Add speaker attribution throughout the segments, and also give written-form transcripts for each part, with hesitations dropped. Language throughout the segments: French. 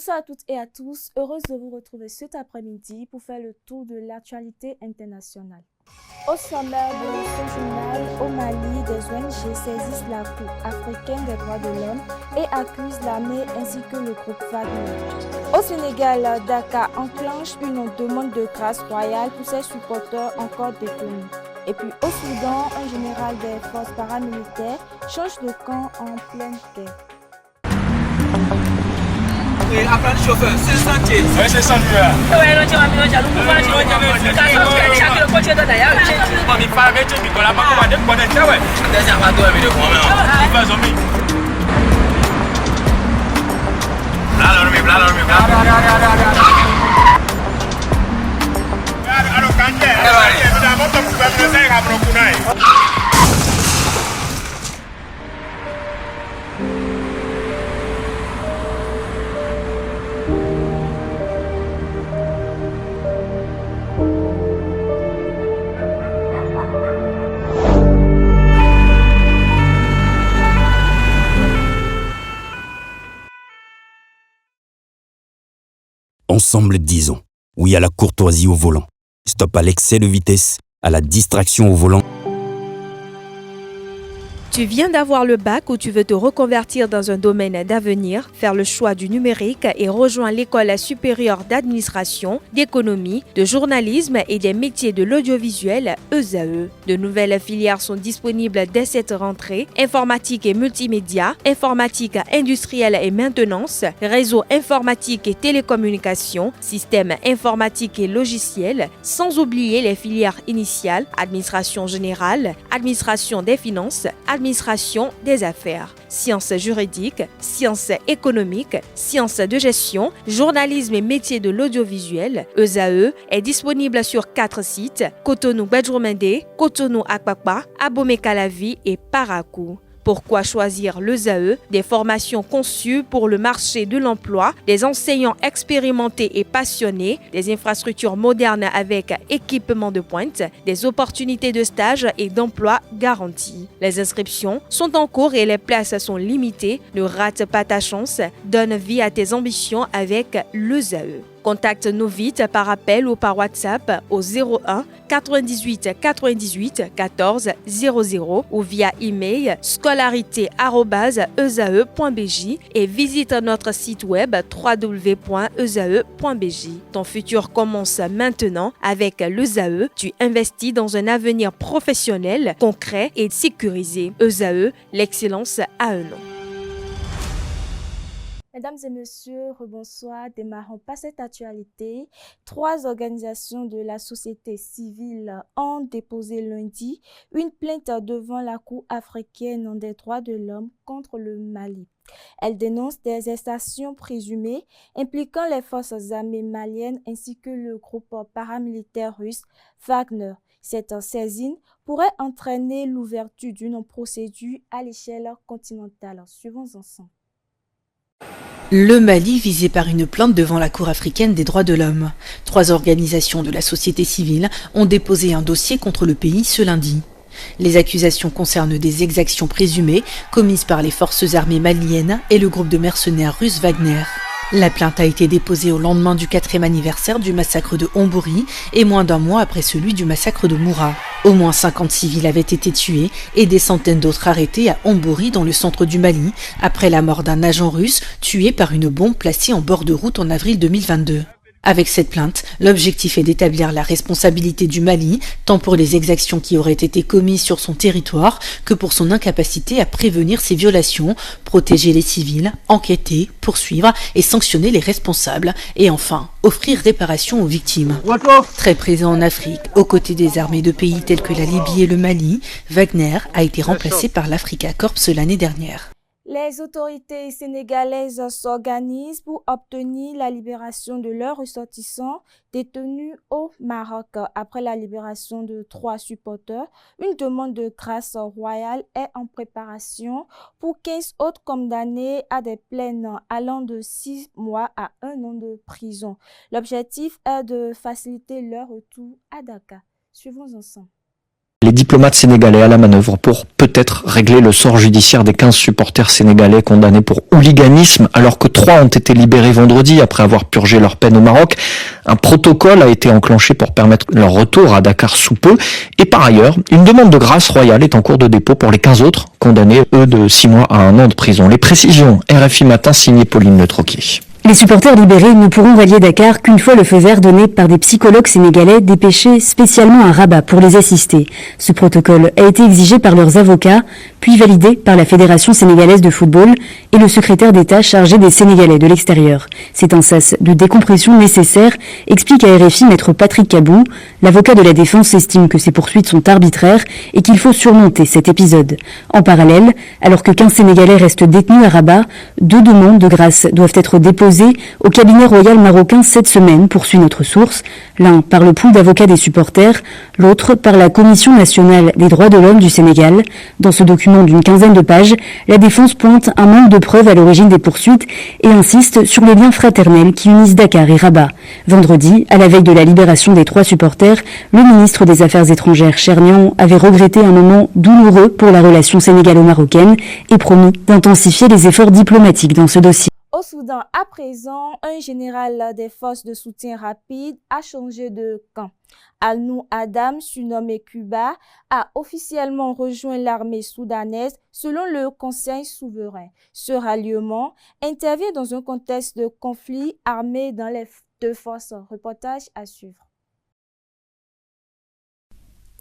Speaker 1: Bonsoir à toutes et à tous, heureuse de vous retrouver cet après-midi pour faire le tour de l'actualité internationale. Au sommaire de ce journal, au Mali, des ONG saisissent la Cour africaine des droits de l'homme et accusent l'armée ainsi que le groupe Wagner. Au Sénégal, Dakar enclenche une demande de grâce royale pour ses supporters encore détenus. Et puis au Soudan, un général des forces paramilitaires change de camp en pleine guerre.
Speaker 2: Apprendre chauffeur, c'est sentier.
Speaker 3: Oui, c'est sentier.
Speaker 4: Ensemble, disons oui à la courtoisie au volant. Stop à l'excès de vitesse, à la distraction au volant.
Speaker 5: Tu viens d'avoir le bac ou tu veux te reconvertir dans un domaine d'avenir, faire le choix du numérique et rejoindre l'école supérieure d'administration, d'économie, de journalisme et des métiers de l'audiovisuel ESAE. De nouvelles filières sont disponibles dès cette rentrée: informatique et multimédia, informatique industrielle et maintenance, réseau informatique et télécommunications, système informatique et logiciel, sans oublier les filières initiales: administration générale, administration des finances, administration des affaires, sciences juridiques, sciences économiques, sciences de gestion, journalisme et métiers de l'audiovisuel. ESAE est disponible sur 4 sites: Cotonou-Badjoumendé, Cotonou-Akpakpa, Abomey-Calavi et Parakou. Pourquoi choisir l'ESAE? Des formations conçues pour le marché de l'emploi, des enseignants expérimentés et passionnés, des infrastructures modernes avec équipement de pointe, des opportunités de stage et d'emploi garanties. Les inscriptions sont en cours et les places sont limitées. Ne rate pas ta chance. Donne vie à tes ambitions avec l'ESAE. Contacte-nous vite par appel ou par WhatsApp au 01 98 98 14 00 ou via email scolarité@esae.bj et visite notre site web www.esae.bj. Ton futur commence maintenant avec l'ESAE. Tu investis dans un avenir professionnel, concret et sécurisé. ESAE, l'excellence à un nom.
Speaker 1: Mesdames et messieurs, rebonsoir. Démarrons par cette actualité. 3 organisations de la société civile ont déposé lundi une plainte devant la Cour africaine des droits de l'homme contre le Mali. Elles dénoncent des exactions présumées impliquant les forces armées maliennes ainsi que le groupe paramilitaire russe Wagner. Cette saisine pourrait entraîner l'ouverture d'une procédure à l'échelle continentale. Suivons ensemble.
Speaker 6: Le Mali visé par une plainte devant la Cour africaine des droits de l'homme. 3 organisations de la société civile ont déposé un dossier contre le pays ce lundi. Les accusations concernent des exactions présumées commises par les forces armées maliennes et le groupe de mercenaires russes Wagner. La plainte a été déposée au lendemain du 4e anniversaire du massacre de Hombori et moins d'un mois après celui du massacre de Moura. Au moins 50 civils avaient été tués et des centaines d'autres arrêtés à Hombori dans le centre du Mali après la mort d'un agent russe tué par une bombe placée en bord de route en avril 2022. Avec cette plainte, l'objectif est d'établir la responsabilité du Mali, tant pour les exactions qui auraient été commises sur son territoire que pour son incapacité à prévenir ces violations, protéger les civils, enquêter, poursuivre et sanctionner les responsables, et enfin, offrir réparation aux victimes. Très présent en Afrique, aux côtés des armées de pays tels que la Libye et le Mali, Wagner a été remplacé par l'Africa Corps l'année dernière.
Speaker 1: Les autorités sénégalaises s'organisent pour obtenir la libération de leurs ressortissants détenus au Maroc. Après la libération de 3 supporters, une demande de grâce royale est en préparation pour 15 autres condamnés à des peines allant de 6 mois à 1 an de prison. L'objectif est de faciliter leur retour à Dakar. Suivons ensemble.
Speaker 3: Les diplomates sénégalais à la manœuvre pour peut-être régler le sort judiciaire des 15 supporters sénégalais condamnés pour hooliganisme, alors que 3 ont été libérés vendredi après avoir purgé leur peine au Maroc. Un protocole a été enclenché pour permettre leur retour à Dakar sous peu. Et par ailleurs, une demande de grâce royale est en cours de dépôt pour les 15 autres, condamnés, eux, de 6 mois à 1 an de prison. Les précisions, RFI Matin, signé Pauline Le Troquier.
Speaker 7: Les supporters libérés ne pourront rallier Dakar qu'une fois le feu vert donné par des psychologues sénégalais dépêchés spécialement à Rabat pour les assister. Ce protocole a été exigé par leurs avocats, puis validé par la Fédération sénégalaise de football et le secrétaire d'État chargé des Sénégalais de l'extérieur. C'est un sas de décompression nécessaire, explique à RFI maître Patrick Kabou. L'avocat de la défense estime que ces poursuites sont arbitraires et qu'il faut surmonter cet épisode. En parallèle, alors que 15 Sénégalais restent détenus à Rabat, 2 demandes de grâce doivent être déposées au cabinet royal marocain cette semaine, poursuit notre source, l'un par le pool d'avocats des supporters, l'autre par la Commission nationale des droits de l'homme du Sénégal. Dans ce document d'une 15aine de pages, la défense pointe un manque de preuves à l'origine des poursuites et insiste sur les liens fraternels qui unissent Dakar et Rabat. Vendredi, à la veille de la libération des 3 supporters, le ministre des Affaires étrangères Chernian avait regretté un moment douloureux pour la relation sénégalo-marocaine et promis d'intensifier les efforts diplomatiques dans ce dossier.
Speaker 1: Au Soudan, à présent, un général des forces de soutien rapide a changé de camp. Al-Nou Adam, surnommé Cuba, a officiellement rejoint l'armée soudanaise selon le Conseil souverain. Ce ralliement intervient dans un contexte de conflit armé dans les 2 forces. Reportage à suivre.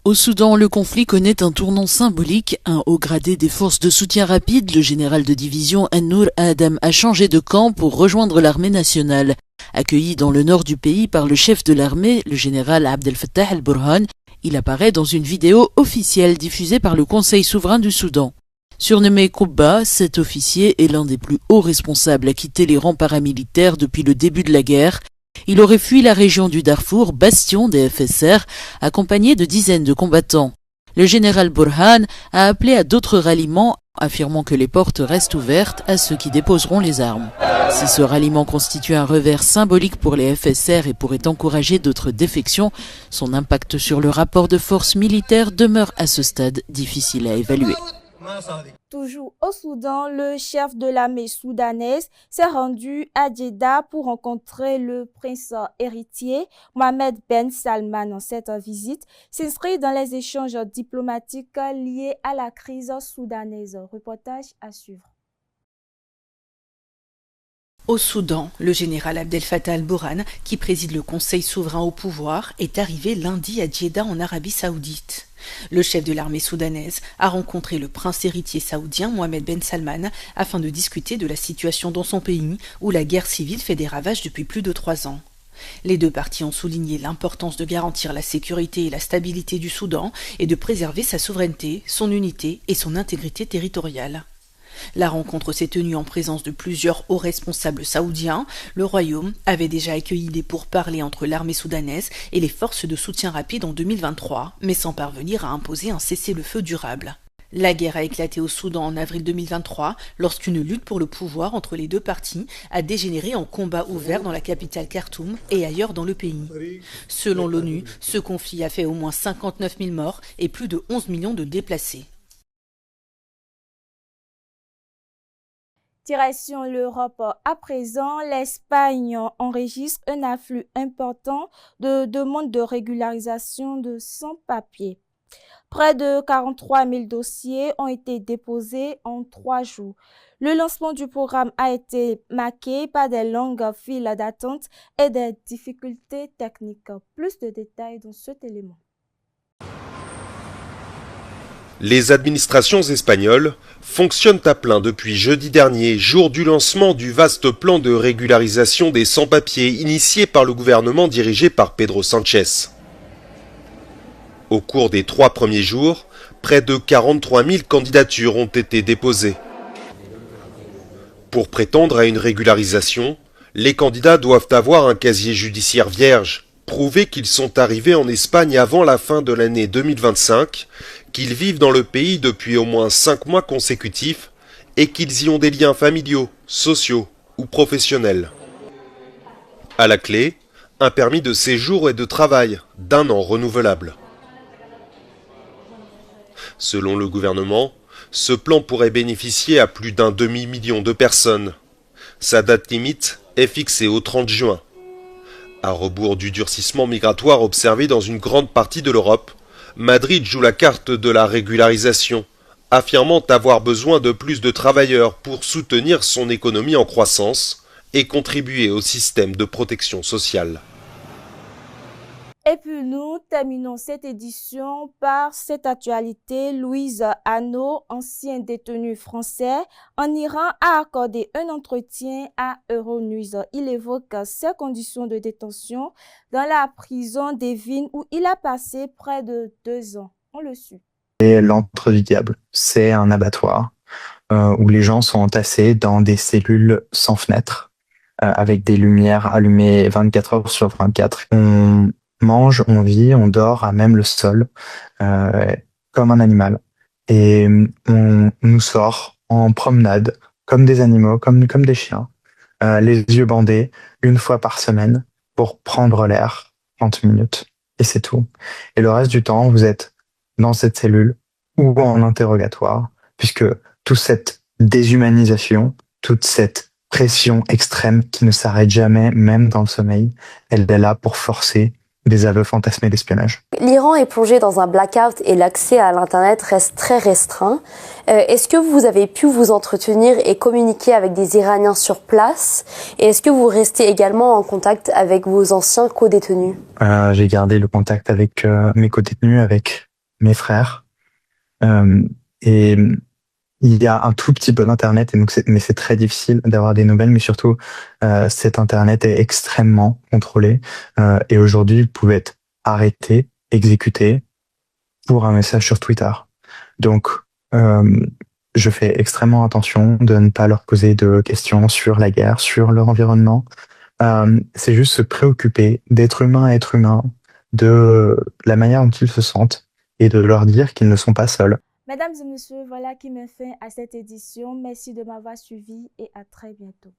Speaker 8: Au Soudan, le conflit connaît un tournant symbolique. Un haut gradé des forces de soutien rapide, le général de division Al-Nou Adam, a changé de camp pour rejoindre l'armée nationale. Accueilli dans le nord du pays par le chef de l'armée, le général Abdel Fattah al-Burhan, il apparaît dans une vidéo officielle diffusée par le Conseil souverain du Soudan. Surnommé Koubba, cet officier est l'un des plus hauts responsables à quitter les rangs paramilitaires depuis le début de la guerre. Il aurait fui la région du Darfour, bastion des FSR, accompagné de dizaines de combattants. Le général Burhan a appelé à d'autres ralliements, affirmant que les portes restent ouvertes à ceux qui déposeront les armes. Si ce ralliement constitue un revers symbolique pour les FSR et pourrait encourager d'autres défections, son impact sur le rapport de force militaire demeure à ce stade difficile à évaluer.
Speaker 1: Toujours au Soudan, le chef de l'armée soudanaise s'est rendu à Djeddah pour rencontrer le prince héritier Mohamed Ben Salman. Cette visite s'inscrit dans les échanges diplomatiques liés à la crise soudanaise. Reportage à suivre.
Speaker 6: Au Soudan, le général Abdel Fattah al-Burhan, qui préside le Conseil souverain au pouvoir, est arrivé lundi à Djeddah en Arabie Saoudite. Le chef de l'armée soudanaise a rencontré le prince héritier saoudien Mohamed Ben Salman afin de discuter de la situation dans son pays où la guerre civile fait des ravages depuis plus de 3 ans. Les 2 parties ont souligné l'importance de garantir la sécurité et la stabilité du Soudan et de préserver sa souveraineté, son unité et son intégrité territoriale. La rencontre s'est tenue en présence de plusieurs hauts responsables saoudiens. Le royaume avait déjà accueilli des pourparlers entre l'armée soudanaise et les forces de soutien rapide en 2023, mais sans parvenir à imposer un cessez-le-feu durable. La guerre a éclaté au Soudan en avril 2023, lorsqu'une lutte pour le pouvoir entre les 2 parties a dégénéré en combat ouvert dans la capitale Khartoum et ailleurs dans le pays. Selon l'ONU, ce conflit a fait au moins 59 000 morts et plus de 11 millions de déplacés.
Speaker 1: Direction l'Europe à présent, l'Espagne enregistre un afflux important de demandes de régularisation de sans-papiers. Près de 43 000 dossiers ont été déposés en 3 jours. Le lancement du programme a été marqué par des longues files d'attente et des difficultés techniques. Plus de détails dans cet élément.
Speaker 9: Les administrations espagnoles fonctionnent à plein depuis jeudi dernier, jour du lancement du vaste plan de régularisation des sans-papiers initié par le gouvernement dirigé par Pedro Sánchez. Au cours des 3 premiers jours, près de 43 000 candidatures ont été déposées. Pour prétendre à une régularisation, les candidats doivent avoir un casier judiciaire vierge, prouver qu'ils sont arrivés en Espagne avant la fin de l'année 2025, qu'ils vivent dans le pays depuis au moins 5 mois consécutifs et qu'ils y ont des liens familiaux, sociaux ou professionnels. À la clé, un permis de séjour et de travail d'1 an renouvelable. Selon le gouvernement, ce plan pourrait bénéficier à plus d'un demi-million de personnes. Sa date limite est fixée au 30 juin. À rebours du durcissement migratoire observé dans une grande partie de l'Europe, Madrid joue la carte de la régularisation, affirmant avoir besoin de plus de travailleurs pour soutenir son économie en croissance et contribuer au système de protection sociale.
Speaker 1: Et puis nous terminons cette édition par cette actualité. Louise Hanot, ancien détenu français en Iran, a accordé un entretien à Euronews. Il évoque ses conditions de détention dans la prison d'Evin où il a passé près de 2 ans. On le suit.
Speaker 10: C'est l'antre du diable. C'est un abattoir où les gens sont entassés dans des cellules sans fenêtres avec des lumières allumées 24 heures sur 24. On mange, on vit, on dort à même le sol, comme un animal. Et on nous sort en promenade, comme des animaux, comme des chiens, les yeux bandés, une fois par semaine, pour prendre l'air, 30 minutes. Et c'est tout. Et le reste du temps, vous êtes dans cette cellule ou en interrogatoire, puisque toute cette déshumanisation, toute cette pression extrême qui ne s'arrête jamais, même dans le sommeil, elle est là pour forcer des aveux fantasmés d'espionnage.
Speaker 11: L'Iran est plongé dans un blackout et l'accès à l'Internet reste très restreint. Est-ce que vous avez pu vous entretenir et communiquer avec des Iraniens sur place? Et est-ce que vous restez également en contact avec vos anciens co-détenus?
Speaker 10: J'ai gardé le contact avec mes co-détenus, avec mes frères. Et il y a un tout petit peu d'Internet, et donc mais c'est très difficile d'avoir des nouvelles, mais surtout, cet Internet est extrêmement contrôlé. Et aujourd'hui, vous pouvez être arrêté, exécuté pour un message sur Twitter. Donc, je fais extrêmement attention de ne pas leur poser de questions sur la guerre, sur leur environnement. C'est juste se préoccuper d'être humain à être humain, de la manière dont ils se sentent, et de leur dire qu'ils ne sont pas seuls.
Speaker 1: Mesdames et messieurs, voilà qui met fin à cette édition. Merci de m'avoir suivi et à très bientôt.